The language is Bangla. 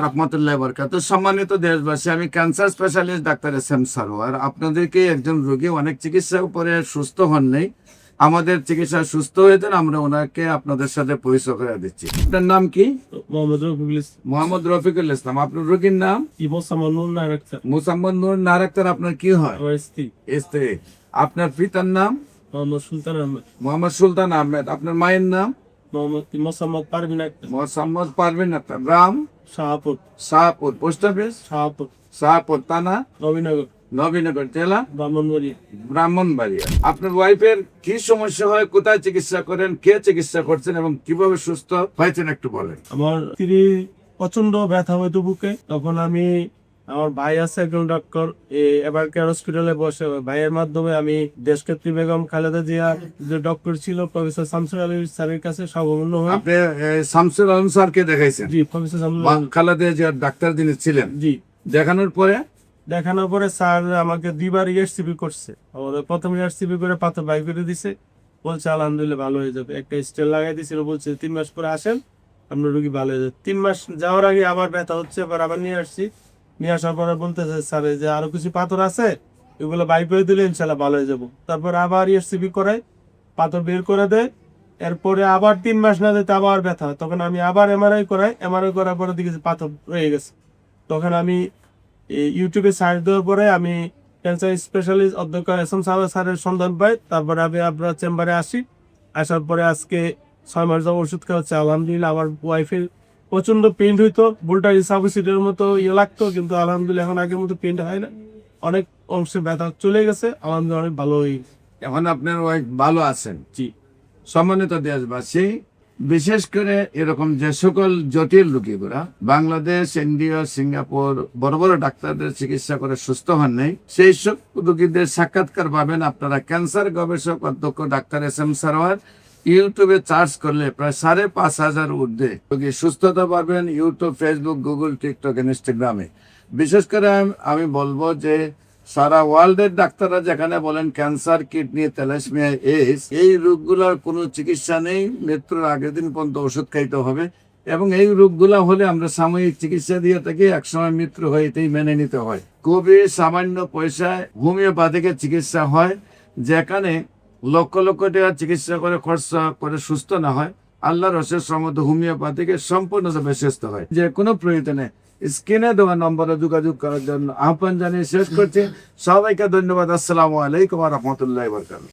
রহমতুল্লাহ বরকাত। সম্মানিত দেশবাসী, আমি cancer specialist doctor SM. Sarwar. আপনাদেরকে একজন রোগী অনেক চিকিৎসা করে সুস্থ হন নাই, আমাদের চিকিৎসা সুস্থ হয়েছেন, আমরা ওনাকে আপনাদের সাথে পরিচয় করে দিচ্ছি। আপনার নাম কি? মোহাম্মদ রফিকুল ইসলাম। মোহাম্মদ রফিকুল ইসলাম। আপনার রোগীর নাম? মোসাম্মদ নূর নায়ক আক্তার। মোসাম্মদ নূর নায়ক আক্তার। আপনার কি হয়? আমার স্ত্রী। স্ত্রী। আপনার পিতার নাম? মোহাম্মদ সুলতান আহমেদ। মোহাম্মদ সুলতান আহমেদ। আপনার মায়ের নাম? মোসাম্মদ পারভিন আক্তার। মোসাম্মদ পারভিন আক্তার। গ্রাম? শাহপুর। শাহপুর। Post office? শাহপুর। শাহপুর। থানা? নবীনগর। নবীনগর। জেলা? ব্রাহ্মণবাড়িয়া। ব্রাহ্মণবাড়িয়া। আপনার ওয়াইফের কি সমস্যা হয়, কোথায় চিকিৎসা করেন, কে চিকিৎসা করছেন এবং কিভাবে সুস্থ হয়েছেন একটু বলেন। আমার স্ত্রী প্রচন্ড ব্যথা হইতো বুকে, তখন আমি আমার ভাই আছে একজন ডক্টর, এবার কেয়ার হসপিটালে বসে ভাইয়ের মাধ্যমে আমি দেশক্ষেত্রী বেগম খালেদা জিয়া যে ডক্টর ছিল প্রফেসর শামসুল আলী স্যারের কাছে সর্বমূল্য হয়। আপনি শামসুল আলম স্যারকে দেখাইছেন? জি, প্রফেসর শামসুল খালেদা জিয়ার ডাক্তার যিনি ছিলেন। জি। দেখানোর পরে স্যার আমাকে 2বার ERCP করছে। আমাদের প্রথম ERCP করে পাথর বাই করে দিছে, বলছে আলহামদুলিল্লাহ ভালো হয়ে যাবে। একটা স্টেল লাগাই দিয়েছিল, বলছে 3 মাস পরে আসেন আপনার রোগী ভালো হয়ে যাবে। 3 মাস যাওয়ার আগে আবার ব্যথা হচ্ছে, এবার আবার নিয়ে আসছি। নিয়ে আসার পরে বলতেছে স্যার যে আরো কিছু পাথর আছে, এগুলো বাই করে দিলে ইনশাল্লাহ ভালো হয়ে যাবো। তারপর আবার ERCP করায়, পাথর বের করে দেয়। এরপরে আবার 3 মাস না যেতে আবার ব্যথা হয়, তখন আমি আবার MRI করাই। MRI করার পরে দেখেছি পাথর রয়ে গেছে। তখন আমি ইউটিউবে সার্চ দেওয়ার পরে আমি ক্যান্সার স্পেশালিস্ট অধ্যক্ষ এস.এম. সারোয়ার স্যারের সন্ধান পাই। তারপরে আমি আপনার চেম্বারে আসি। আসার পরে আজকে 6 মাস যাবত ওষুধ খাওয়াচ্ছে। আলহামদুলিল্লাহ আমার ওয়াইফের প্রচন্ড পেইন হইতো, বুলটা সাবসিডের মতো লাগতো, কিন্তু আলহামদুলিল্লাহ এখন আগের মতো পেইনটা হয় না, অনেক অংশে ব্যথা চলে গেছে, আলহামদুলিল্লাহ অনেক ভালো হয়ে গেছে। এখন আপনার ওয়াইফ ভালো আছেন? জি। সম্মানিত দেশবাসী, বিশেষ করে এরকম যে সকল জটিল রোগীগুলা বাংলাদেশ, ইন্ডিয়া, সিঙ্গাপুর বড় বড় ডাক্তারদের চিকিৎসা করে সুস্থ হন নাই, সেই সব রোগীদের সাক্ষাৎকার পাবেন আপনারা ক্যান্সার গবেষক অধ্যক্ষ ডাক্তার এস.এম. সারোয়ার। ইউটিউবে সার্চ করলে প্রায় 5,500 ঊর্ধ্বে রোগী সুস্থতা পাবেন। ইউটিউব, ফেসবুক, গুগল, টিকটক, ইনস্টাগ্রামে। বিশেষ করে আমি বলবো যে সারা ওয়ার্ল্ডের ডাক্তাররা যেখানে বলেন ক্যান্সার, কিডনি, থ্যালাসেমিয়া, এইডস, এই রোগগুলোর কোনো চিকিৎসা নেই, মৃত্যুর আগের দিন পর্যন্ত ওষুধ খাইতে হবে। এবং এই রোগগুলো হলে আমরা সাময়িক চিকিৎসা দিয়ে থাকি, একসময় মৃত্যু হইতেই মেনে নিতে হয়। খুবই সামান্য পয়সায় হোমিওপ্যাথিকের চিকিৎসা হয়, যেখানে লক্ষ লক্ষ টাকা চিকিৎসা করে খরচা করে সুস্থ না হয়, আল্লাহর অশেষ রহমতে হোমিওপ্যাথিকে সম্পূর্ণভাবে সুস্থ হয়। যে কোনো প্রয়োজনে স্ক্রিনে দেওয়া নম্বরে যোগাযোগ করার জন্য আহ্বান জানিয়ে শেষ করছি। সবাইকে ধন্যবাদ। আসসালামু আলাইকুম ওয়া রাহমাতুল্লাহি ওয়া বারাকাতুহু।